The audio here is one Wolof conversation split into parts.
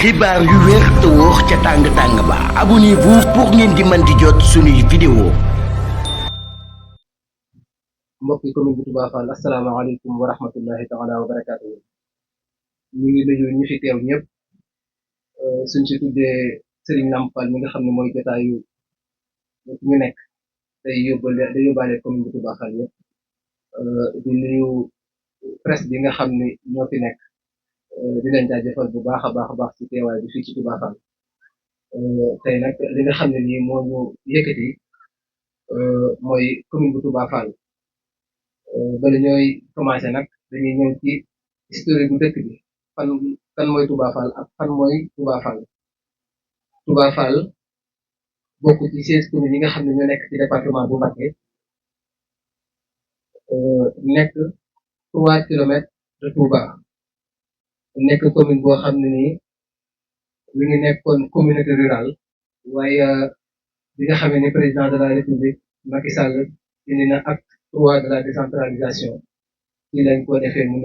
xibaar yu wér te wóor ca tàng-tàng ba abonnez-vous pour ngeen di mën di jot suñuy vidéo. mbokk yi commune bu Touba Fall asalaamaaleykum wa rahmatullahi taala wa barakaatuhu. ñu ngi nuyu ñi fi teew ñëpp suñ ci tuddee Serigne Lamp Fall mi nga xam ne mooy jotaayu ñu nekk day yóbbaale commune bu Touba Fall yëpp di nuyu presse bi nga xam ne ñoo fi nekk di leen jaajëfal bu baax a baax ci teewaay bi fii ci Touba Fall. tey nag li nga xam ne nii moo ñu yëkkati mooy commune bu Touba Fall. bala ñooy commencé nag dañuy ñëw ci historique bu dëkk bi fan mooy Touba Fall ak fan mooy Touba Fall. Touba Fall bokk ci 16 communes yi nga xam ne ñoo nekk ci département bu Mbacké nekk 3 kilomètres de Touba nekk commune boo xam ne nii mi ngi nekkoon communauté rurale waaye bi nga xamee ni président de la république Macky Sall indi na acte 3 de la décentralisation ci lañ ko defee mu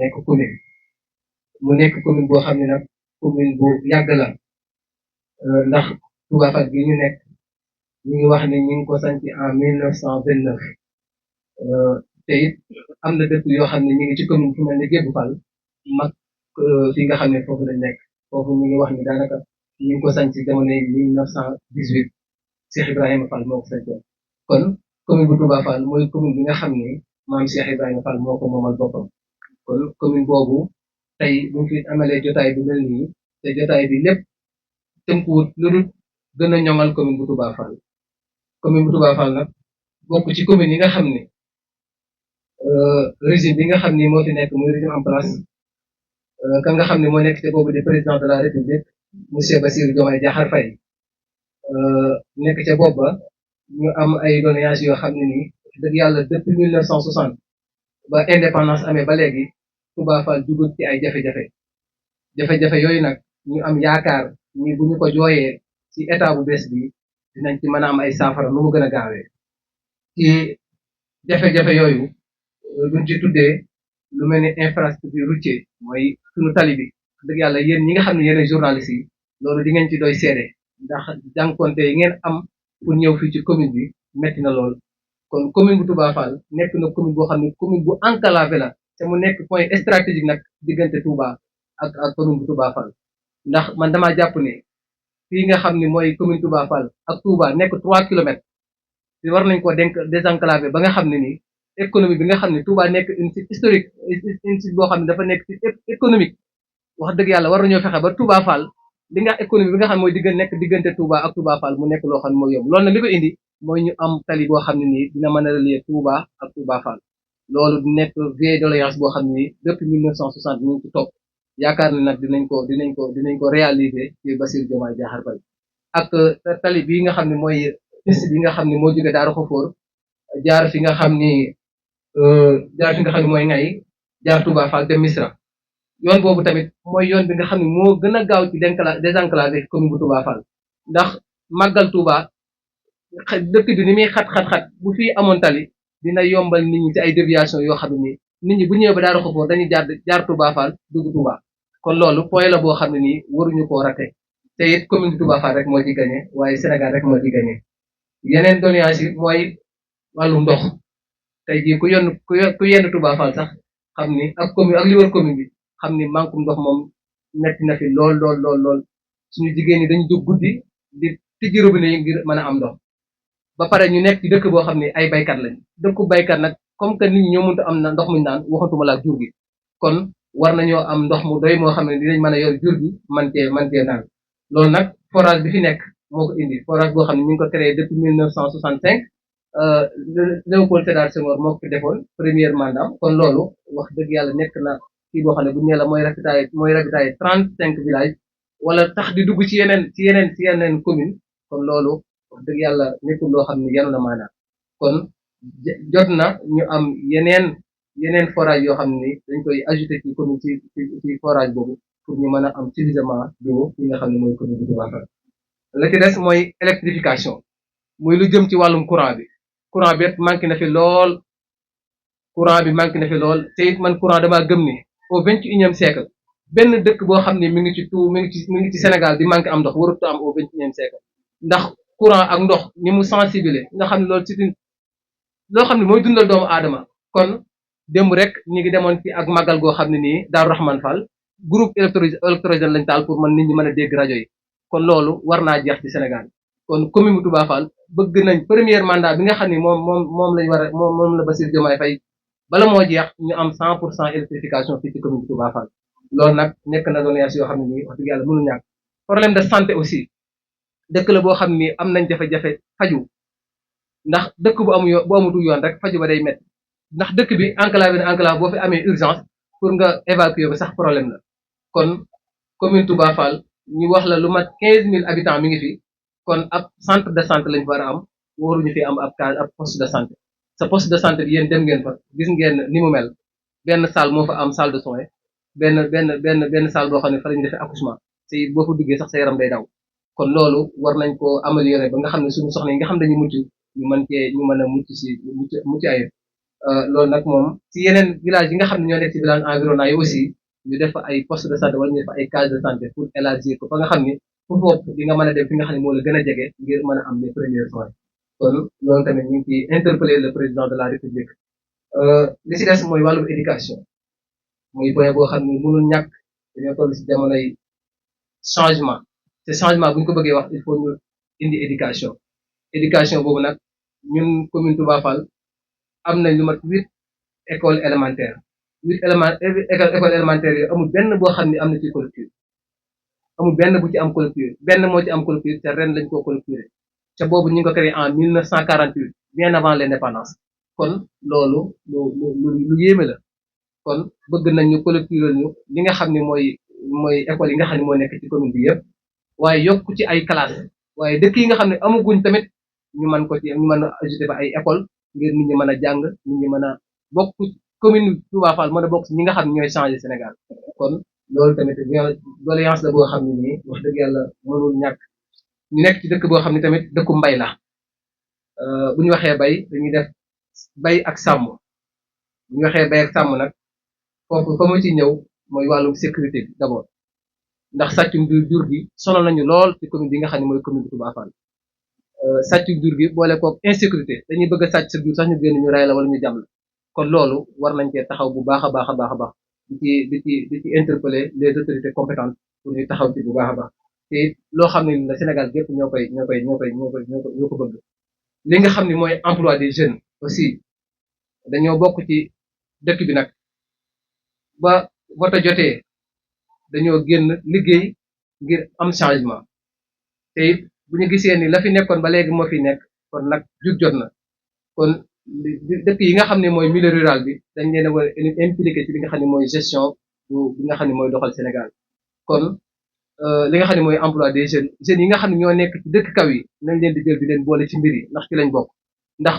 nekk commune boo xam ne nag commune bu yàgg la ndax Touba Fall gi ñu nekk ñu ngi wax ne ñu ngi ko sanc en 1929 te it am na dëkk yoo xam ne ñu ngi ci commune fu mel ne Gébbu Fall mag fi nga xam ne foofu lañ nekk foofu ñu ngi wax ne daanaka ñu ngi ko sanc jamonoy 1918 Cheikh Ibrahima Fall moo ko sancoon. kon commune bu Touba Fall mooy commune bi nga xam ne maam Cheikh Ibrahima Fall moo ko moomal boppam. kon commune boobu tey bu ñu fi amalee jotaay bi mel nii te jotaay bi lépp tënkuwut lu dul gën a ñoŋal commune bu Touba Fall. commune bu Touba Fall nag bokk ci commune yi nga xam ne régime bi nga xam ni moo fi nekk muy régime en place ka nga xam ne moo nekk te boobu di président de la république monsieur Bassirou Diomaye Diakhar Faye nekk ca bopp ba ñu am ay doléances yoo xam ne nii dëgg yàlla depuis 1960 ba indépendance amee ba léegi Touba Fall dugg ci ay jafe-jafe yooyu nag ñu am yaakaar ni bu ñu ko jooyee ci état bu bees bi dinañ ci mën a am ay saafara nu mu gën a gaawee ci jafe-jafe yooyu duñ ci tuddee lu mel ni infrastructure routier mooy sunu tali bi dëgg yàlla yéen ñi nga xam ne yéen journalistes yi loolu di ngeen ci doy seede ndax jànkonte yi ngeen am pour ñëw fii ci commune bi metti na lool. kon commune bu Touba Fall nekk na commune boo xam ne commune bu enclavé la te mu nekk point stratégique nag diggante Touba ak commune bu Touba Fall. ndax man damaa jàpp ne fii nga xam ne mooy commune Touba Fall ak Touba nekk 3 kilomètres te war nañ ko désenclavé ba nga xam ne nii économie bi nga xam ne Touba nekk une site historique une site boo xam ne dafa nekk site économique wax dëgg yàlla war nañoo fexe ba Touba Fall li nga économie bi nga xam ne mooy diggante Touba ak Touba Fall mu nekk loo xam ne mooy yomb loolu nag li ko indi mooy ñu am tali boo xam ne nii dina mën a relier Touba ak Touba Fall. loolu di nekk vieille doléance boo xam ne nii depuis 1960 ñu ngi ci topp yaakaar ne nag dinañ ko réaliser ci Bassirou Diomaye Diakhar Faye ak tali bii nga xam ne mooy piste bi nga xam ne moo jóge Daara Xofoor jaar fi nga xam ni mooy Ngay jaar Touba Fall dem Misra yoon boobu tamit mooy yoon bi nga xam ne moo gën a gaaw ci désenclavé commune bu Touba Fall ndax màggal Touba dëkk bi ni muy xat bu fi amoon tali dina yombal nit ñi ci ay déviation yoo xam ne nit ñi bu ñëwee ba Daara Xofoor dañuy jaar Touba Fall dugg Touba kon loolu point la boo xam ne nii waruñu koo raté te it commune bu Touba Fall rek moo ci gagné waaye Sénégal rek moo ci gagné. yeneen doléance yi mooy wàllu ndox tey jii ku yenn Touba Fall sax xam ni ak commune ak li wër commune bi xam ni manque ndox moom metti na fi lool suñu jigéen ñi dañu jóg guddi di tijji robinet yi ngir mën a am ndox ba pare ñu nekk ci dëkk boo xam ne ay baykat lañ dëkku baykat nag comme que nit ñi ñoo mënut a am na ndox muñ naan waxatuma la ak jur gi kon war nañoo am ndox mu doy moo xam ne dinañ mën a yor jur gi man cee naan loolu nag forage bi fi nekk moo ko indi forage boo xam ne ñu ngi ko créé depuis 1965 Léopold Sédar Senghor moo ko fi defoon premier mandat kon loolu wax dëgg yàlla nekk na kii boo xam ne bu ñu nee la mooy ravitailler 35 villages wala tax di dugg ci yeneen commune kon loolu wax dëgg yàlla nekkul loo xam ne yanu na maanaam kon jot na ñu am yeneen forage yoo xam ne dañ koy ajouté ci commune ci forage boobu pour ñu mën a am suffisamment d'eau yi nga xam ne mooy commune bi Touba Fall. la ci des mooy électrification muy lu jëm ci wàllum courant bi manqué na fi lool te it man courant damaa gëm ni au 21e siècle benn dëkk boo xam ne mi ngi ci Sénégal di manqué am ndox warut am au 21e siècle ndax courant ak ndox ni mu sensible nga xam ne loolu c'est loo xam ne mooy dundal doomu aadama kon démb rek ñi ngi demoon ci ak màggal goo xam ne nii Daaru Rahman Fall groupe électrogène lañ taal pour man nit ñi mën a dégg rajo yi kon loolu war naa jeex ci Sénégal kon commune bu Touba Fall bëgg nañ premier mandat bi nga xam ne moom lañ war a moom la Bassirou Diomaye Faye bala moo jeex ñu am 100% électrification fii ci commune bu Touba Fall loolu nag nekk na doléance yoo xam ne nii wax dëgg yàlla mënul ñàkk problème de santé aussi dëkk la boo xam ni am nañ jafe-jafe faju ndax dëkk bu amutul yoon rek faju ba day métti ndax dëkk bi enclave boo fi amee urgence pour nga évacuer ba sax problème la kon commune Touba Fall ñu wax la lu mat 15000 habitants mi ngi fi kon ab centre de santé lañ war a am waruñu fi am ab poste de santé sa poste de santé bi yéen dem ngeen fa gis ngeen ni mu mel benn salle moo fa am salle de soins benn salle boo xam ne fa la ñu defee accouchement te boo fa duggee sax sa yaram day daw kon loolu war nañ ko améliorer ba nga xam ne suñu soxna yi nga xam dañu mucc ñu mën a mucc si mucc ayib loolu nag moom ci yeneen village yi nga xam ne ñoo nekk ci village environnant yi aussi ñu def ay poste de santé wala ñu def ay case de santé pour élargir ko ba nga xam ni fu foofu di nga mën a dem fi nga xam ne moo la gën a jege ngir mën a am les premiers soins kon loolu tamit ñu ngi ciy interpeller le président de la république li ci des mooy wàllum éducation muy point boo xam ni mënul ñàkk dañoo toll ci jamonoy changement te changement bu ñu ko bëggee wax il faut ñu indi éducation boobu nag ñun commune Touba Fall am nañ lu mat 8 écoles élémentaires 8 écoles élémentaires yooyu amul benn boo xam ne am na ci clôture amul benn bu ci am clôture benn moo ci am clôture te ren lañ koo clôturer te boobu ñu ngi ko créé en 1948 bien avant l'indépendance kon loolu lu yéeme la kon bëgg nañ ñu clôturer ñu li nga xam ne mooy école yi nga xam ne moo nekk ci commune bi yëpp waaye yokk ci ay classes waaye dëkk yi nga xam ne amaguñ tamit ñu mën a ajouter ba ay école ngir nit ñi mën a jàng nit ñi mën a bokk commune Touba Fall mën a bokk ci ñi nga xam ne ñooy changer Sénégal kon loolu tamit doléance la boo xam ne nii wax dëgg yàlla mënul ñàkk ñu nekk ci dëkk boo xam ne tamit dëkku mbay la bu ñu waxee bay dañuy def bay ak sàmm bu ñu waxee bay ak sàmm nag foofu fa ma ci ñëw mooy wàllum sécurité bi d'abord ndax sàccum jur gi sonal nañu lool ci commune bi nga xam ne mooy commune Touba Fall sàccum jur gi boole koog insécurité dañuy bëgg a sàcc sa jur sax ñu génn ñu rey la wala ñu jàmm la kon loolu war nañ cee taxaw bu baax a baax a baax a baax di ci interpeller les autorités compétentes pour ñu taxaw ci bu baax a baax te loo xam ne la Sénégal gépp ñoo ko bëgg li nga xam ne mooy emploi des jeunes aussi dañoo bokk ci dëkk bi nag ba vote jotee dañoo génn liggéey ngir am changement te it bu ñu gisee ni la fi nekkoon ba léegi moo fi nekk kon nag jot na kon dëkk yi nga xam ne mooy milieu rural bi dañ leen a war a impliqué ci li nga xam ne mooy gestion bi nga xam ne mooy doxal Sénégal kon li nga xam ne mooy emploi des jeunes yi nga xam ne ñoo nekk ci dëkk kaw yi nañ leen di jël di leen boole ci mbir yi ndax ci lañ bokk ndax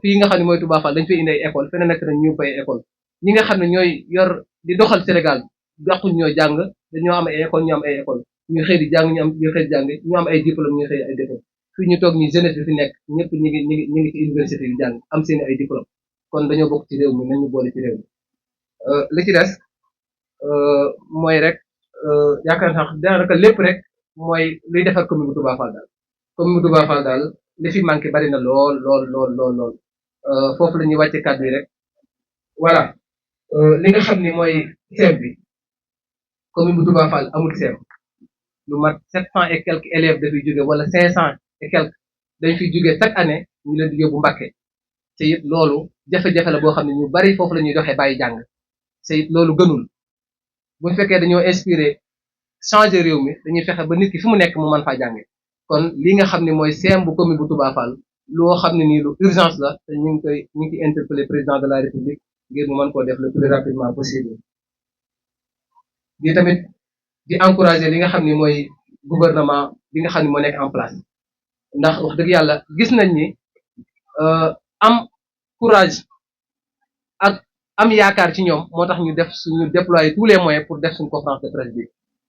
fii nga xam ne mooy Touba Fall dañ fay indi ay école feneen nekk nañ ñu fay école ñi nga xam ne ñooy yor di doxal Sénégal dàquñ ñoo jàng dañoo am ay école ñu am ay école ñu xëy di jàng ñu xëy di jàng ñu am ay diplôme ñu xëy ay diplôme fii ñu toog ñi jeunesse bi fi nekk ñëpp ñi ngi ci université yi jàng am seen ay diplôme kon dañoo bokk ci réew mi nañu boole ci réew mi li ci des mooy rek yaakaar naa daanaka lépp rek mooy luy defar commune bu Touba Fall daal commune bu Touba Fall daal li fi manqué bari na lool foofu la ñuy wàcce kàddu yi rek voilà li nga xam ni mooy CEM bi commune bu Touba Fall amul CEM lu mat 700 et quelques élèves dafay jóge wala 500 et quelques dañ fiy jóge chaque année ñu leen di yóbbu Mbàkke te it loolu jafe-jafe la boo xam ne ñu bari foofu la ñuy doxee bàyyi jàng te it loolu gënul bu fekkee dañoo inspiré changer réew mi dañuy fexe ba nit ki fi mu nekk mu mën faa jànge kon li nga xam ne mooy CEM bu commune bu Touba Fall loo xam ne nii lu urgence la te ñu ngi interpellé président de la république ngir mu mën koo def le plus rapidement possible di tamit di encourager li nga xam ne mooy gouvernement bi nga xam ne moo nekk en place ndax wax dëgg yàlla gis nañ ni am courage ak am yaakaar ci ñoom moo tax ñu def suñu déployer tous les moyens pour def suñu conférence de presse bi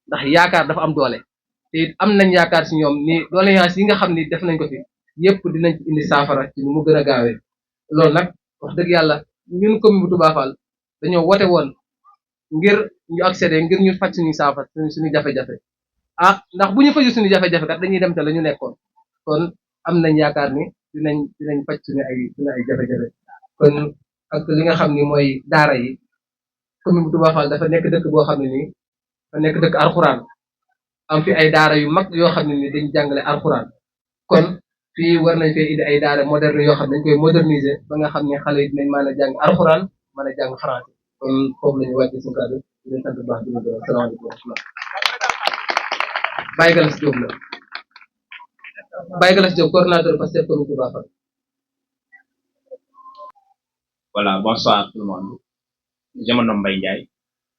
ndax yaakaar dafa am doole te it am nañ yaakaar ci ñoom ni doléance yi nga xam ni def nañ ko fi yëpp dinañ ci indi saafara ci nu mu gën a gaawee loolu nag wax dëgg yàlla ñun commune bu Touba Fall dañoo wote woon ngir ñu accéder ngir ñu faj suñu saafara suñu jafe-jafe ndax bu ñu faju suñu jafe-jafe kat dañuy dem te la ñu nekkoon kon am nañ yaakaar ni dinañ faj suñu ay jafe-jafe kon ak li nga xam ni mooy daara yi commune bu Touba Fall dafa nekk dëkk boo xam ne nii dafa nekk dëkk alxuraan am fi ay daara yu mag yoo xam ne ni dañu jàngale alxuraan kon fii war nañ fee indi ay daara moderne yoo xam ne dañ koy moderniser ba nga xam ne xale yi dinañ mën a jàng alxuraan mën a jàng français kon foofu la ñu wàcce suñu kàddu di leen sant bu baax di leen gërëm salaamaaleykum wa rahmatulah Baye Galas Diop la Baye Galas Diop coordonnateur Pastef commune Touba Fall. Voilà, bonsoir tout le monde. Je me nomme Mbaye Ndiaye,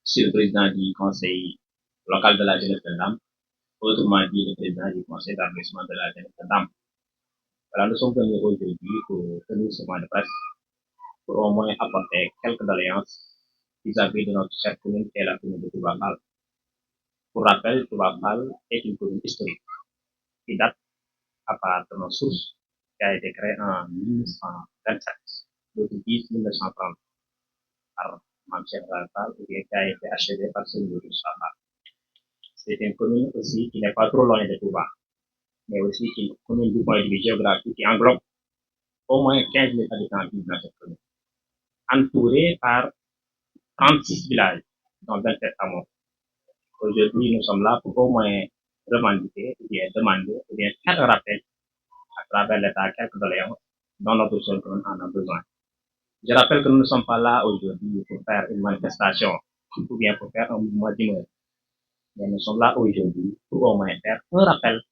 je suis le président du conseil local de la jeunesse de Ndam, autrement dit le président du conseil d'arrondissement de la jeunesse de Ndam. Voilà, nous sommes venus aujourd'hui pour tenir ce point de presse pour au moins apporter quelques doléances vis-à-vis de notre chère commune qui est la commune de Touba Fall. Pour rappel, Touba Fall est une commune historique qui date à part de nos sources, qui a été créée en 1927, d'autres disent 1930, par Mamcheikh Fall, ou bien qui a été achevée par celui de Fall. C'est une commune aussi qui n'est pas trop loin de Touba, mais aussi qui est une commune du point de vue géographique qui englobe au moins 15 000 habitants vivent dans cette commune, entourée par 36 villages, dont 27 hameaux. Aujourd'hui, nous sommes là pour au moins revendiquer, ou bien demander, ou bien faire un rappel à travers l'État quelques doléances dont notre seule commune en a besoin. Je rappelle que nous ne sommes pas là aujourd'hui pour faire une manifestation ou bien pour faire un mouvement d'humeur. Mais nous sommes là aujourd'hui pour au moins faire un rappel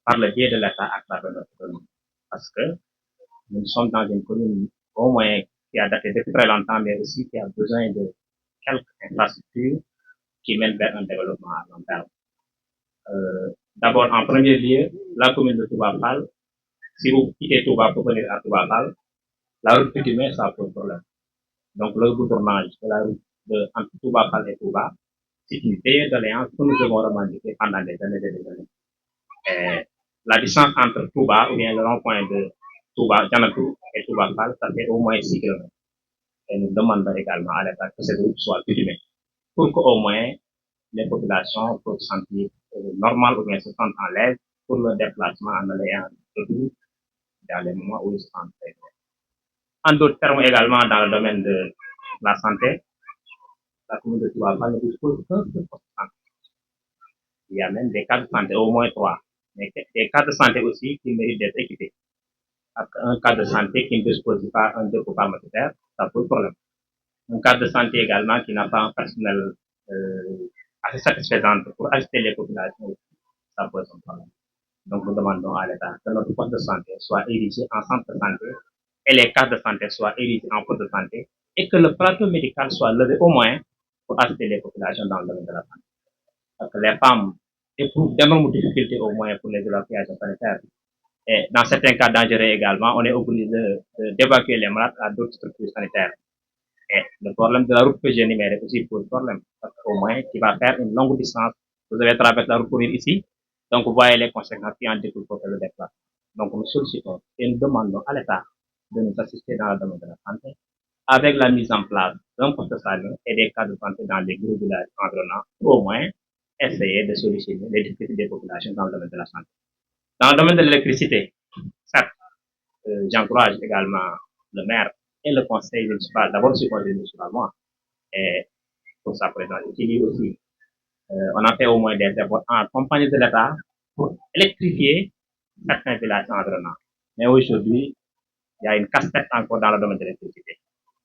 par le biais de l'État à travers notre commune. Parce que nous sommes dans une commune au moins qui a daté depuis très longtemps, mais aussi qui a besoin de quelques infrastructures qui mènent vers un développement à long terme. D'abord, en premier lieu, la commune de Touba Fall, si vous quittez Touba pour venir à Touba Fall, la route coutumière, ça pose problème. Donc, le goudronnage de la route entre Touba Fall et Touba, c'est une vieille doléance que nous devons revendiquer pendant des années et des années. La distance entre Touba, ou bien le rond-point de Touba, Janatou et Touba Fall, ça fait au moins 6 km. Et nous demandons également à l'État que cette route soit coutumière, pour qu'au moins les populations peuvent se sentir normales ou bien se sentent en l'aise pour le déplacement en allant retour dans les moments où ils se sentent très bien. En d'autres termes également, dans le domaine de la santé, la commune de Touba Fall ne dispose qu'un seul poste de santé. Il y a même des cas de santé, au moins 3, mais des cas de santé aussi qui méritent d'être équipés. Parce qu'un cas de santé qui ne dispose pas d'un dépôt pharmaceutique, ça pose problème. Un cas de santé également qui n'a pas un personnel assez satisfaisant pour assister les populations, ça pose un problème. Donc nous demandons à l'État que notre poste de santé soit érigé en centre de santé et les cas de santé soient érigés en poste de santé et que le plateau médical soit levé au moins pour assister les populations dans le domaine de la santé. Parce que les femmes éprouvent d'énormes difficultés au moins pour les évacuations sanitaires. Et dans certains cas dangereux également, on est obligé d'évacuer les malades à d'autres structures sanitaires. Et le problème de la route que j'ai énuméré aussi pose problème. Parce qu'au moins, qui va faire une longue distance, vous avez traversé la route pour venir ici, donc vous voyez les conséquences qui en découlent pour faire le déplacement. Donc nous sollicitons et nous demandons à l'État de nous assister dans le domaine de la santé, avec la mise en place d'un poste de santé et des cas de santé dans les gros villages environnants, pour au moins essayer de solutionner les difficultés des populations dans le domaine de la santé. Dans le domaine de l'électricité, certes, j'encourage également le maire et le conseil municipal, d'abord le conseil municipal, moi, et pour sa présence, qui lui aussi, on a fait au moins des efforts en compagnie de l'État pour électrifier certains villages environnants. Mais aujourd'hui, il y a une casse-tête encore dans le domaine de l'électricité.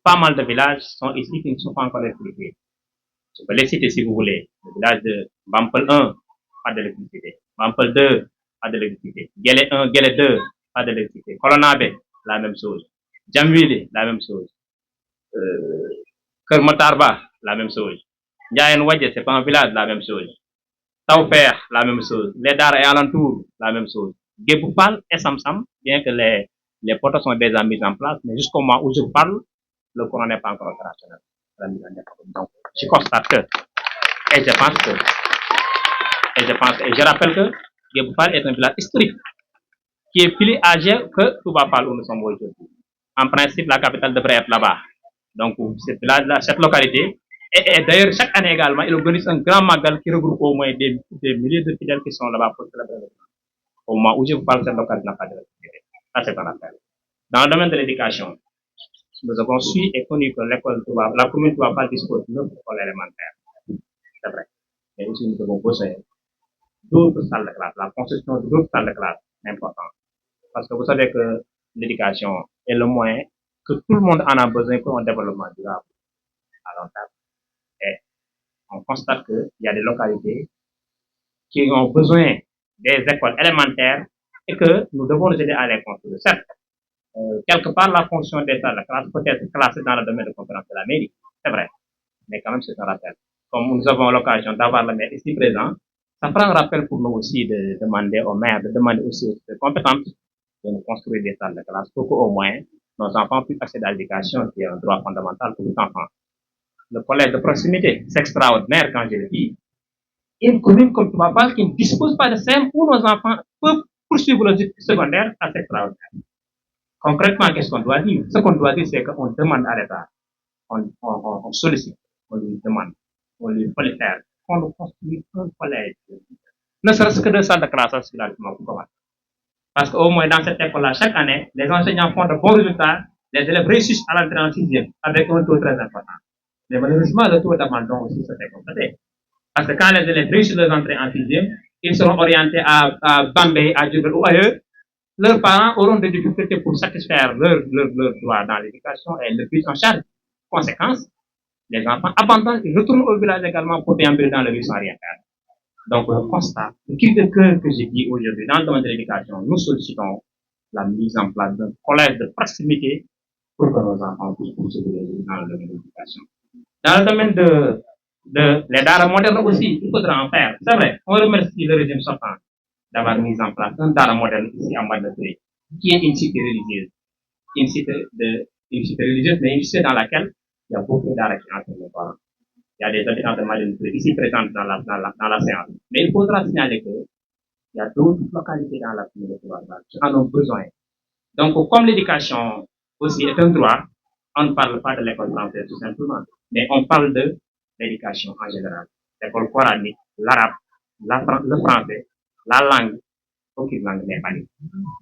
Pas mal de villages sont ici qui ne sont pas encore électrifiés. Je peux les citer si vous voulez. Le village de Bampel 1, pas d'électricité. Bampel 2, pas d'électricité. Guélé 1, Guélé 2, pas d'électricité. Kolonabe, la même chose. Djamwili, la même chose. Kermotarba, la même chose. Ndiayen Wadje, c'est pas un village, la même chose. Taofer, la même chose. Les Dara et alentour, la même chose. Géboupal et Samsam, bien que les poteaux sont déjà mis en place, mais jusqu'au moment où je vous parle, le courant n'est pas encore opérationnel. Donc, je constate que, et je rappelle que Géboupal est un village historique qui est plus âgé que Touba Fall où nous sommes aujourd'hui. En principe, la capitale devrait être là-bas. Donc, cette localité Et d'ailleurs, chaque année également, il organise un grand magal qui regroupe au moins des milliers de fidèles qui sont là-bas pour célébrer le Magal. Au moment où je vous parle, cette occasion n'a pas de respect. Ça, c'est un appel. Dans le domaine de l'éducation, nous avons su et connu que l'école Touba, la commune Touba dispose de 9 écoles élémentaires. C'est vrai. Mais aussi, nous avons besoin d'autres salles de classe, la construction d'autres salles de classe, c'est important. Parce que vous savez que l'éducation est le moyen que tout le monde en a besoin pour un développement durable à long terme. Et on constate qu'il y a des localités qui ont besoin des écoles élémentaires et que nous devons les aider à les construire. Certes, quelque part, la fonction des salles de classe peut être classée dans le domaine de compétence de la mairie, c'est vrai, mais quand même c'est un rappel. Comme nous avons l'occasion d'avoir le maire ici présent, ça prend un rappel pour nous aussi de demander aux maires, de demander aussi aux compétentes de nous construire des salles de classe pour qu'au moins nos enfants puissent accéder à l'éducation qui est un droit fondamental pour les enfants. Le collège de proximité, c'est extraordinaire quand je le dis. Une commune comme Toubapal qui ne dispose pas de SEM où nos enfants peuvent poursuivre le secondaire, c'est extraordinaire. Concrètement, qu'est-ce qu'on doit dire? Ce qu'on doit dire, c'est qu'on demande à l'État, on sollicite, on lui demande, on lui fait le faire, qu'on nous construise un collège, ne serait-ce que 2 salles de classe, parce qu'au moins dans cette école-là, chaque année, les enseignants font de bons résultats, les élèves réussissent à l'entrée en sixième avec un taux très important. Mais malheureusement, le taux d'abandon aussi se fait constater. Parce que quand les élèves réussissent leur entrée en sixième, ils seront orientés à Bambey, à Djibouti ou ailleurs. Leurs parents auront des difficultés pour satisfaire leur droit dans l'éducation et le prise en charge. Conséquence, les enfants abandonnent et retournent au village également pour déambuler dans le vie sans rien faire. Donc, le constat, le cri de cœur que j'ai dit aujourd'hui dans le domaine de l'éducation, nous sollicitons la mise en place d'un collège de proximité pour que nos enfants puissent poursuivre dans le domaine de l'éducation. Dans le domaine de les dara modernes aussi, il faudra en faire. C'est vrai, on remercie le régime sortant d'avoir mis en place un dara moderne ici en Madrid, qui est une cité religieuse. Une cité religieuse, mais une cité dans laquelle il y a beaucoup d'ara qui enseignent les parents. Il y a des habitants de Madrid ici présents dans la séance. Mais il faudra signaler qu'il y a d'autres localités dans la commune de Touba qui en ont besoin. Donc, comme l'éducation aussi est un droit, on ne parle pas de l'école française tout simplement, mais on parle de l'éducation en général. L'école coranique, l'arabe, le français, la langue, aucune langue n'est pas libre.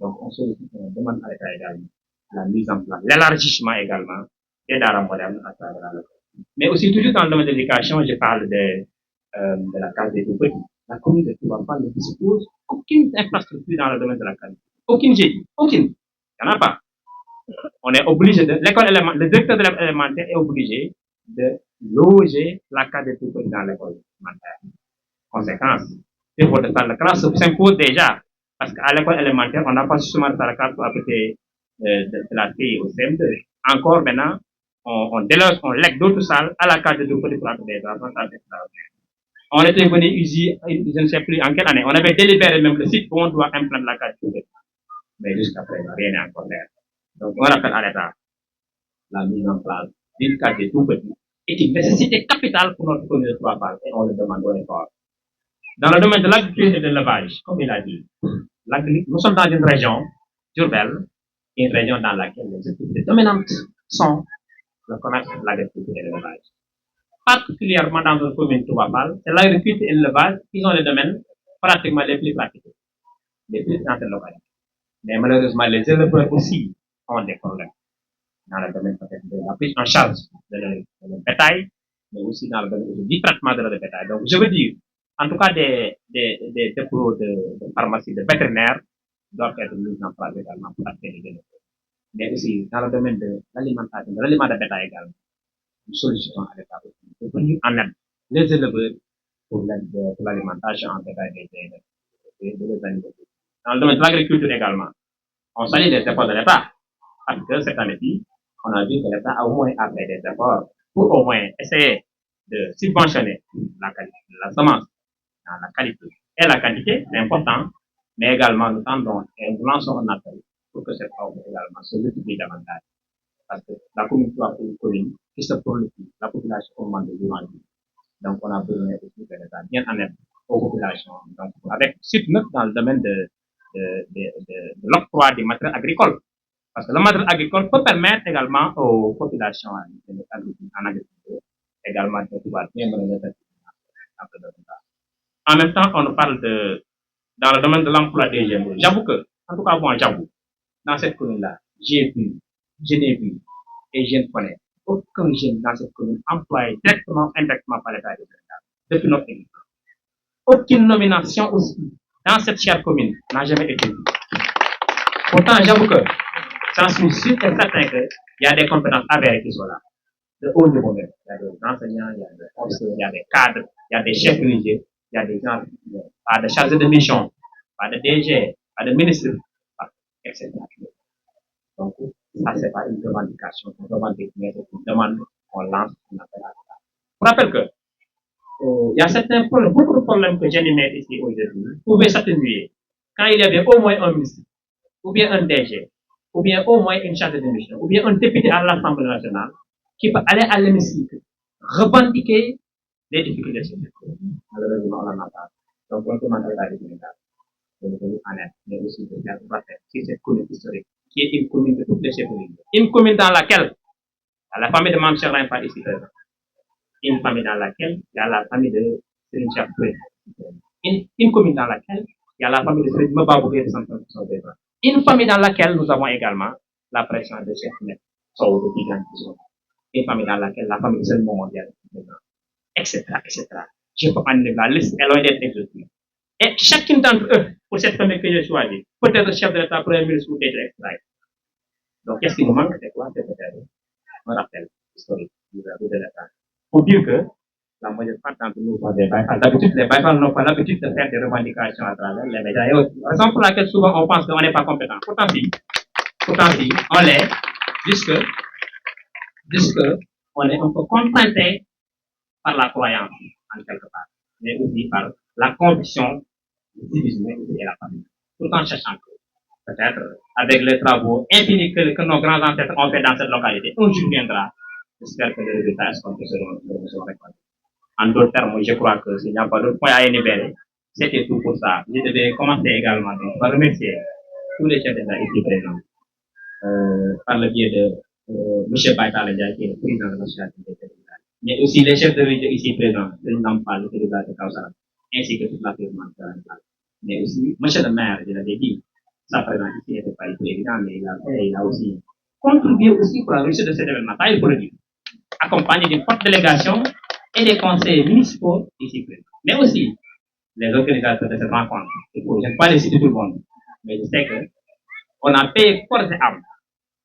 Donc, on demande à l'État également la mise en place, l'élargissement également des dards modernes à travers la. Mais aussi, toujours dans le domaine de l'éducation, je parle de la case des tout-petits. La commune de Touba ne dispose aucune infrastructure dans le domaine de la case. Aucune génie, aucune. Il n'y en a pas. On est obligé le directeur de l'école élémentaire est obligé de loger la case des tout-petits dans l'école élémentaire. Conséquence, les de salle de classe s'impose déjà. Parce qu'à l'école élémentaire, on n'a pas suffisamment de salle de classe pour appliquer de la TI au CM2. Encore maintenant, on déloge, on lègue d'autres salles à la case de tout-petits pour appliquer des enfants. On était venu ici, je ne sais plus en quelle année, on avait délibéré même le site où on doit implanter la case de tout-petits. Mais jusqu'à présent, rien n'est encore fait. Donc, on rappelle à l'État la mise en place d'une case de tout-petits est une nécessité capitale pour notre commune de Touba et on le demande au effort. Dans le domaine de l'agriculture et de l'élevage, comme il a dit, nous sommes dans une région, Diourbel, une région dans laquelle les activités dominantes sont le commerce, l'agriculture et l'élevage. Particulièrement dans notre commune Touba, c'est l'agriculture et l'élevage qui sont les domaines pratiquement les plus pratiqués, les plus dans cette localité. Mais malheureusement, les éleveurs aussi ont des problèmes dans le domaine de la prise en charge de leur bétail, mais aussi dans le domaine du traitement de leur bétail. Donc, je veux dire, en tout cas, des dépôts de pharmacie, de vétérinaires doivent être mis en place également pour atteindre les éleveurs. Mais aussi, dans le domaine de l'alimentation, de l'aliment de bétail également, nous sollicitons à l'État de venir en aide les éleveurs pour l'alimentation en bétail des animaux. Dans le domaine de l'agriculture également, on salue les efforts de l'État, parce que cette année-ci, on a vu que l'État a au moins fait des efforts pour au moins essayer de subventionner la qualité de la semence dans la qualité et la quantité, c'est important, mais également nous tendons et nous lançons un appel pour que cette offre également se multiplie davantage. Parce que la commune doit être une commune qui se prolifie, la population augmente de jour en jour. Donc on a besoin aussi de l'État bien en aide aux populations. Donc avec surtout dans le domaine de l'octroi des matériels agricoles. Parce que le matériel agricole peut permettre également aux populations en agriculture également de pouvoir bien mener le en même temps, on nous parle dans le domaine de l'emploi des jeunes. J'avoue que, en tout cas, moi, j'avoue, dans cette commune-là, je n'ai vu, et je ne connais aucun jeune dans cette commune employé directement, indirectement par l'État du Sénégal, depuis notre équipe. Aucune nomination aussi dans cette chère commune n'a jamais été vue. Pourtant, j'avoue que j'en suis sûr et certain qu'il y a des compétences avérées qui sont là, de haut niveau même. Il y a des enseignants, il y a des professeurs, il y a des cadres, il y a des chefs religieux, il y a des gens, pas de chargés de mission, pas de DG, pas de ministre, etc. Donc, ça, c'est pas une revendication, une revendication, mais c'est une demande qu'on lance, qu'on appelle à ça. Je vous rappelle que, il y a certains problèmes, beaucoup de problèmes que j'énumère ici aujourd'hui, pouvaient s'atténuer quand il y avait au moins un ministre, ou bien un DG, ou bien au moins une chargée de mission, ou bien un député à l'Assemblée nationale, qui peut aller à l'hémicycle, revendiquer les difficultés sociales. Malheureusement, on en a pas. Donc, on demande à l'État du Sénégal de venir en aide, mais aussi de faire rappel sur cette commune historique, qui est une commune de toutes les chefs religieux. Une commune dans laquelle, à la famille de Mme Cheikh Ibrahim Fall ici présent, une famille dans laquelle il y a la famille de Serigne Cheikh Touré, une commune dans laquelle il y a la famille de Serigne Mababou et de Santon qui sont présents. Une famille dans laquelle nous avons également la présence de Cheikh Net, Sow de Tigan qui sont. Une famille dans laquelle la famille de Serigne Mondial est présente, etc., etc. Je peux en la liste est loin d'être exhaustive. Et chacune d'entre eux, pour cette famille que j'ai choisie, peut-être chef de l'État, premier ministre ou d'être extrait. Donc, qu'est-ce qui nous manque? C'est quoi? C'est peut-être un rappel historique de l'État. Pour dire que la majeure partie d'entre nous sont des Baïfals. D'habitude, les Baïfals n'ont pas l'habitude de faire des revendications à travers les médias et autres. Raison pour laquelle souvent on pense qu'on n'est pas compétent. Pourtant si, on l'est, jusque on est un peu contrainté par la croyance, en quelque part, mais aussi par la conviction du civisme et la famille. Tout en sachant que, peut-être, avec les travaux infinis que nos grands ancêtres ont fait dans cette localité, un jour viendra, j'espère que les résultats seront récoltés. En d'autres termes, je crois que s'il n'y a pas d'autres points à énumérer, c'était tout pour ça. Je devais commencer également par remercier tous les chefs d'État ici présents, par le biais de M. Baïtal Ndiaye, qui est le président de l'association des chefs d'État, mais aussi les chefs de religion ici présents, le président Mpal, le président de Kausara, ainsi que toute la présidence de la mais aussi, M. le maire, je l'avais dit, sa présence ici n'était pas évident, mais il a aussi contribué aussi pour la réussite de cet événement. Ça, il faut le dire. Accompagné d'une forte délégation et des conseils municipaux ici présents. Mais aussi, les organisateurs de cette rencontre. Je ne vais pas les citer tout le monde, mais je sais que on a payé corps et âme,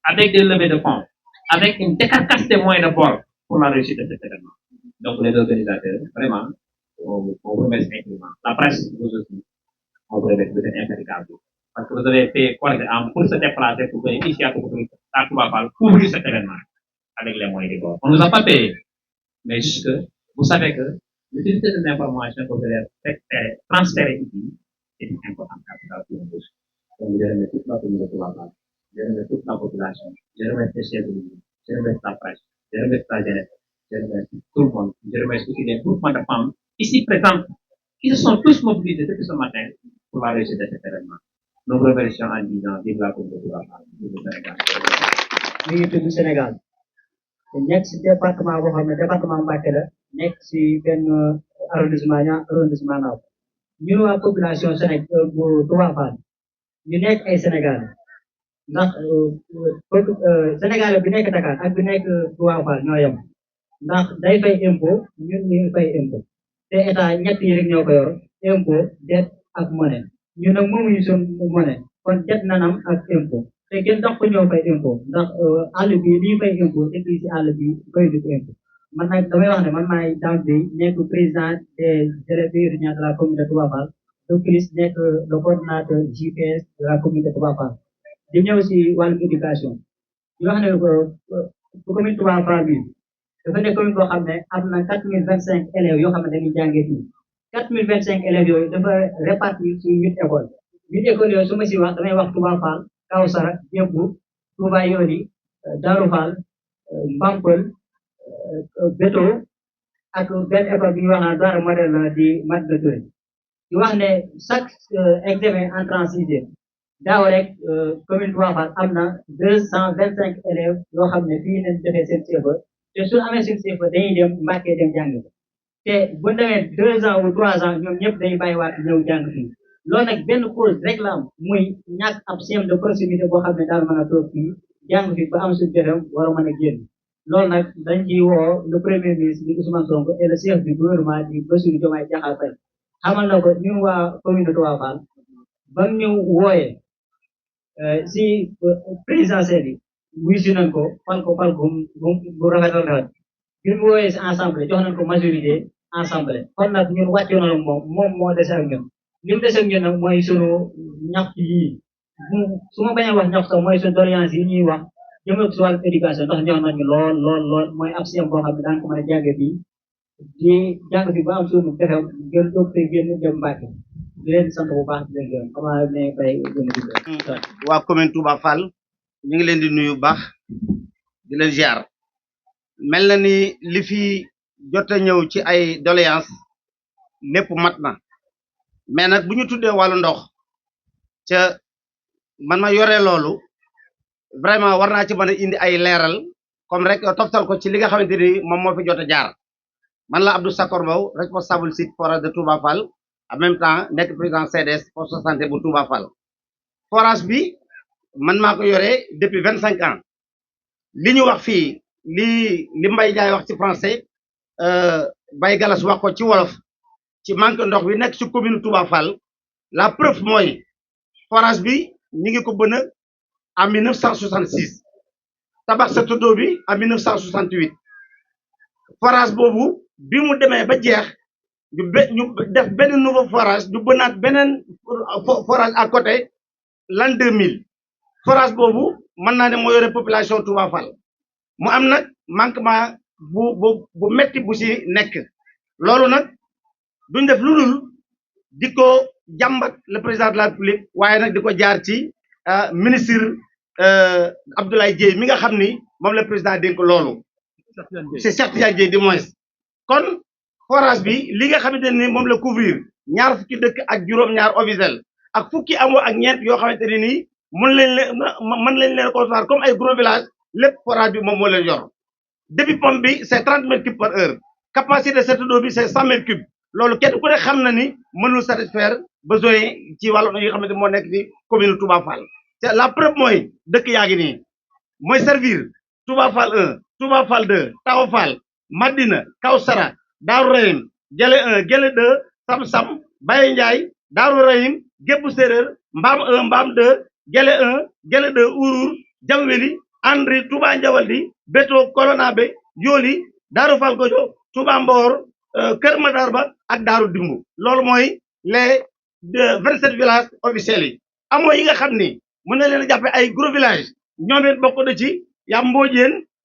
avec des levées de fonds, avec une décarcasse des moyens de bord pour la réussite de cet événement. Donc, les organisateurs, vraiment, on remercie infiniment. La presse, vous aussi, on vous remercie, vous êtes infatigable. Parce que vous avez fait corps et âme pour se déplacer, pour venir ici à couvrir cet événement avec les moyens de bord. On ne nous a pas payé, mais juste que vous savez que l'utilité de l'information que vous allez transférer ici est importante pour nous tous. Donc, je remercie toute la communauté locale, je remercie toute la population, je remercie les chefs de l'État, je remercie la presse, je remercie la jeunesse, je remercie tout le monde, je remercie aussi les groupements de femmes ici présents qui se sont tous mobilisés depuis ce matin pour la réussite de cet événement. Nous vous remercions en disant vive la communauté locale, vive le Sénégal. Vive le Sénégal. Nekk ci département boo xam ne département Mbacké la nekk ci benn arrondissement naaw ñun waa population Sénégal bu Touba Fall ñu nekk ay Sénégal ndax Sénégal bi nekk Dakar ak bi nekk Touba Fall ñoo yem ndax day fay impôt ñun ñu fay impôt te état ñett yi rek ñoo ko yor impôt dette ak monnaie ñun nag moomuñu suñu monnaie kon dette nanam ak impôt te kenn dox ko ñoo fay impôt ndax àll bi lii fay impôt te fii si àll bi fay du ko impôt man nag damay wax ne man maay Dame Bey nekk président des délégués de la commune de Touba Fall de plus nekk le coordinateur JPS de la commune de Touba Fall di ñëw si wàllum éducation di wax ne commune Touba Fall bi dafa nekk commune boo xam ne am na 4025 élèves yoo xam ne dañuy jàngee fii 4025 élèves yooyu dafa répartir ci 8 écoles 8 écoles yooyu su ma si wax damay wax Touba Fall Kawsara Jebbu Touba Yoli Darou Fall Mbampel Beto ak benn école bi ñuy wax naan Daara modèle di Mat de Touré di wax ne chaque examen entrée en sixième daaw rek commune Touba Fall am na 225 élèves yoo xam ne fii nañ defee seen CFEE te su amee suñu CFA dañuy dem Mbàkke dem jàng te bu ñu demee 2 ans ou 3 ans ñoom ñëpp dañuy bàyyiwaat ñëw jàng fii loolu nag benn cause rek la am muy ñàkk ab système de proximité boo xam ne daal mën a toog fii jàng fii ba am suñu dërëm war a mën a génn loolu nag dañ ciy woo le premier ministre di Ousmane Sonko et le chef du gouvernement di Bassirou Diomaye Diakhar Faye xamal na ko ñun waa commune de Touba Fall ba ñu wooyee si présidentielle yi wuy si nañ ko fal bu rafetal rafet bi mu wooyee si ensemble jox nañ ko majorité ensemble kon nag ñun wàcce na moom moo dese ak ñun li mu dese ak ñun nag mooy sunu ñaxtu yii su ma bañ a wax ñaxtu mooy sunu doléance yi ñuy wax jëmale ko si wàllu éducation ndax ñor nañu lool mooy ab système boo xam ne daan ko mën a jàngee fii di jàng fi ba am suñu pexe gën doog te génn dem Mbàkke di leen sant bu baax di leen gërëm xam naa ne bay gën a waa commune Touba Fall ñu ngi leen di nuyu baax di leen ziar mel na ni li fi jot a ñëw ci ay doléance lépp mat na mais nag bu ñu tuddee wàllu ndox ca man ma yore loolu vraiment war naa ci mën a indi ay leeral comme rek toftal ko ci li nga xamante ni moom moo fi jot a jaar man la Abdou Sakor Mbow responsable site forage de Touba Fall en même temps nekk président CDS poste de santé bu Touba Fall forage bi man maa ko yore depuis 25 ans li ñu wax fii li Mbaye Ndiaye wax ci français Baye Galas wax ko ci wolof ci manque ndox bi nekk ci commune Touba Fall la preuve mooy forage bi ñu ngi ko bëna en 1966 tabax sa tuddo bi en 1968 forage boobu bi mu demee ba jeex ñu def benn nouveau forage ñu bënaat beneen forage à côté l'an 2000 forage boobu mën naa ne moo yore population Touba Fall mu am nag manquement bu metti bu ci nekk loolu nag duñ def lu dul di ko jàmbat le président de la République waaye nag di ko jaar ci ministre Abdoulaye Dièye mi nga xam ni moom la président dénk loolu c'est Cheikh Tidiane Dièye di moins kon forage bi li nga xamante ni moom la couvrir ñaar fukki dëkk ak juróom-ñaar officiel ak fukki amoo ak ñeent yoo xamante ne nii mën leen concevoir comme ay gros village lépp forage bi moom moo leen yor débit pompe bi c'est 30 mètres cubes par heure capacité de cette eau bi c'est 100 mètres cubes loolu kenn ku ne xam na ni mënul satisfaire besoin ci wàllu yi nga xamante moo nekk ci commune Touba Fall c'est la preuve mooy dëkk yaa ngi nii mooy servir Touba Fall 1 Touba Fall 2 Tawa Fall Madina Kawsara Daaru Rahim Gele 1 Gele 2 Sam-Sam Baye Ndiaye Daaru Rahim Gébbu Séeréer Mbaam 1 Mbaam 2 Gele 1 Gele 2 Ourour Jamweli Andri Touba Njawaldi Beto Kolonabe Yoli Daaru Fall Gojo Touba Mbor Kër Matar Ba ak Daaru Dimbu loolu mooy les 27 villages officiels yi amoo yi nga xam ni mën na leen a jàppe ay gros villages ñoom it bokk na ci yaa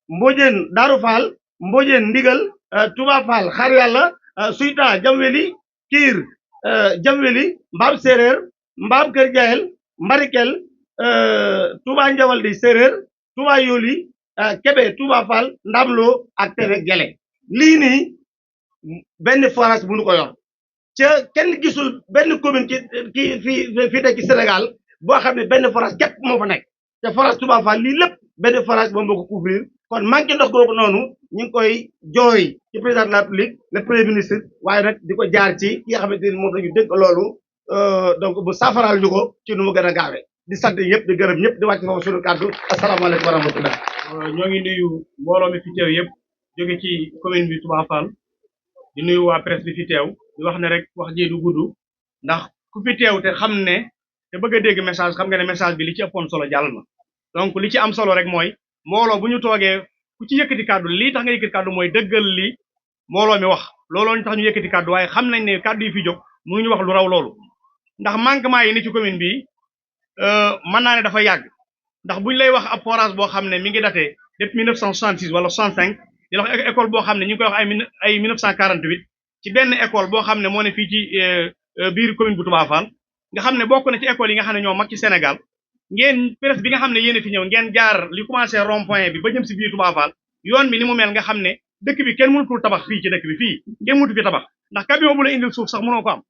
Mbojeen Daaru Fall Mbojeen Ndigal Touba Fall Xar Yàlla Suyta Jamweli Kiir Jamweli Mbaam Séeréer Mbaam Kër Jaayel Mbarikel Touba Njawaldi Séeréer Touba Yoli Kebe Touba Fall Ndamlo ak Tere Gele lii nii benn forage bu nu ko yor ca kenn gisul benn commune ki fii te ci Sénégal boo xam ne benn forage képp moo fa nekk te forage Touba Fall lii lépp benn forage moom moo ko couvrir kon manqué ndox googu noonu ñu ngi koy jooy ci président de la République le premier ministre waaye nag di ko jaar ci ki nga xamante ni moom la ñu dégg loolu donc bu saafaraal ñu ko ci nu mu gën a gaawee di sant ñëpp di gërëm ñëpp di wàcc foofu suñu kàddu asalaamaaleykum wa rahmatullah. ñoo ngi nuyu mbooloo mi fi teew yëpp jóge ci commune bi Touba Fall di nuyu waa presse bi fi teew di wax ne rek wax ji du gudd ndax ku fi teew te xam ne te bëgg a dégg message xam nga ne message bi li ci ëppoon solo jàll na donc li ci am solo rek mooy mbooloo bu ñu toogee ku ci yëkkati kàddu lii tax nga yëkkati kàddu mooy dëggal li mbooloo mi wax looloo ñu tax ñu yëkkati kàddu waaye xam nañ ne kàddu yi fi jóg mënuñu wax lu raw loolu ndax manquement yi ni ci commune bi mën naa ne dafa yàgg ndax buñ lay wax ab forage boo xam ne mi ngi daté depuis 1966 wala 65 di la wax école boo xam ne ñu ngi koy wax ay 1948 ci benn école boo xam ne moo ne fii ci biir commune bu Touba Fall nga xam ne bokk na ci école yi nga xam ne ñoo mag ci Sénégal ngeen presse bi nga xam ne yéen a fi ñëw ngeen jaar li commencé rond point bi ba jëm si biir Touba Fall yoon bi ni mu mel nga xam ne dëkk bi kenn mënutul tabax fii ci dëkk bi fii kenn mënutu fi tabax ndax camion bu la indil suuf sax mënoo ko am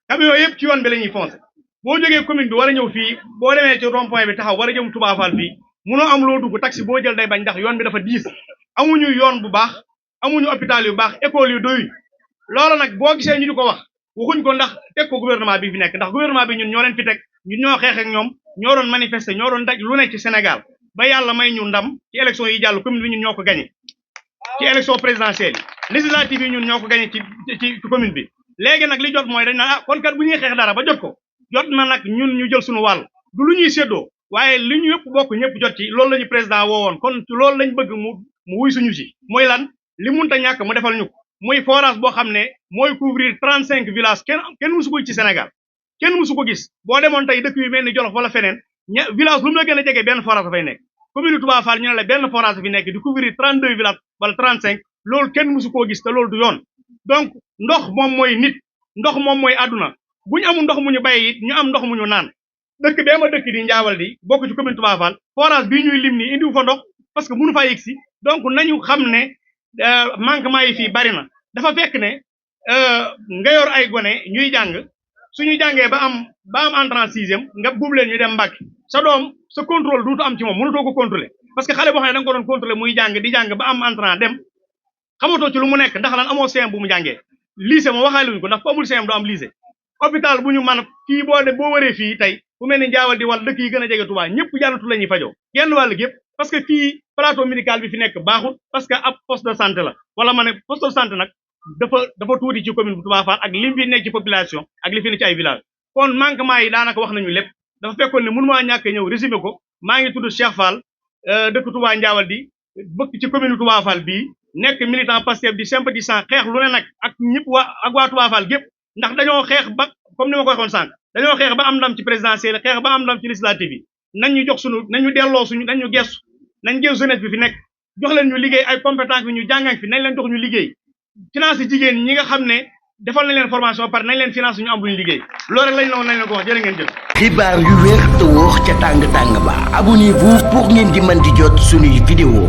camion yëpp ci yoon bi la ñuy foncé boo jógee commune bi war a ñëw fii boo demee ci rond point bi taxaw war a jëm Touba Fall fii mënoo am loo dugg taxi boo jël day bañ ndax yoon bi dafa diis amuñu yoon bu baax amuñu hôpital yu baax école yu doyuñ loolu nag boo gisee ñu di ko wax waxuñ ko ndax teg ko gouvernement bi fi nekk ndax gouvernement bi ñun ñoo leen fi teg ñun ñoo xeex ak ñoom ñoo doon manifester ñoo doon daj lu nekk ci Sénégal ba yàlla may ñu ndam ci élection yi jàll commune bi ñun ñoo ko gagné ci élection présidentielle yi législative yi ñun ñoo ko gagné ci commune bi léegi nag li jot mooy dañ naan kon kat bu ñuy xeex dara ba jot ko jot na nag ñun ñu jël suñu wàll du lu ñuy séddoo waaye li ñu yëpp bokk ñëpp jot ci loolu la ñu président woowoon kon ci loolu lañ bëgg mu wuy suñu si mooy lan li munta ñàkk mu defal ñu ko muy forage boo xam ne mooy couvrir 35 villages kenn musu ko ci Sénégal kenn musu ko gis boo demoon tey dëkk yu mel ni Jolof wala feneen village lu mu la gën a jege benn forage dafay nekk commune Touba Fall ñu ne la benn forage fi nekk di couvrir 32 villages wala 35 loolu kenn musu koo gis te loolu du yoon donc ndox moom mooy nit ndox moom mooy àdduna bu ñu amul ndox mu ñu bay it ñu am ndox mu ñu naan dëkk bee ma dëkk di Njaawal di bokk ci commune Touba Fall forage bii ñuy lim nii indiwu fa ndox parce que mënu faa yegg si donc nañu xam ne manquement yi fii bari na dafa fekk ne nga yor ay gone ñuy jàng suñu jàngee ba am entrée en sixième nga buub leen ñu dem Mbàkke sa doom sa contrôle duutu am ci moom mënutoo ko contrôler parce que xale boo xam ne da nga ko doon contrôler muy jàng di jàng ba am entrée dem xamatoo ci lu mu nekk ndax lan amoo CM bu mu jàngee lycée moom waxaale wuñ ko ndax ku amul CM doo am lycée hôpital bu ñu mën fii boo waree fii tey fu mel ni Njaawal di wala dëkk yi gën a jege Touba ñëpp jàllatu la ñuy fajoo genn wàll gépp parce que fii plateau médical bi fi nekk baaxul parce que ab poste de santé la wala ma ne poste de santé nag dafa tuuti ci commune bu Touba Fall ak lim fi nekk ci population ak li fi ne ci ay village kon manquement yi daanaka wax nañu lépp dafa fekkoon ne mënu maa ñàkk ñëw résumé ko maa ngi tudd Cheikh Fall dëkk Touba Njaawal di bëkk ci commune Touba Fall bii nekk militant Pastef di sympathisant xeex lu ne nag ak ñëpp waa Touba Fall gépp ndax dañoo xeex ba comme ni ma ko waxoon sànq dañoo xeex ba am ndam ci présidentielle xeex ba am ndam ci législative yi nañ ñu jox nañ ñu delloo nañ ñu gestu nañ jël jeunesse bi fi nekk jox leen ñu liggéey ay compétence bi ñu jàngañ fi nañ leen jox ñu liggéey finance jigéen ñi nga xam ne defal nañ leen formation par nañ leen finance ñu am lu ñu liggéey loolu rek lañ leen ko wax jërë ngeen jëf. xibaar yu wér te wóor ca tàng tàng ba abonnez-vous pour ngeen di mën di jot suñuy vidéo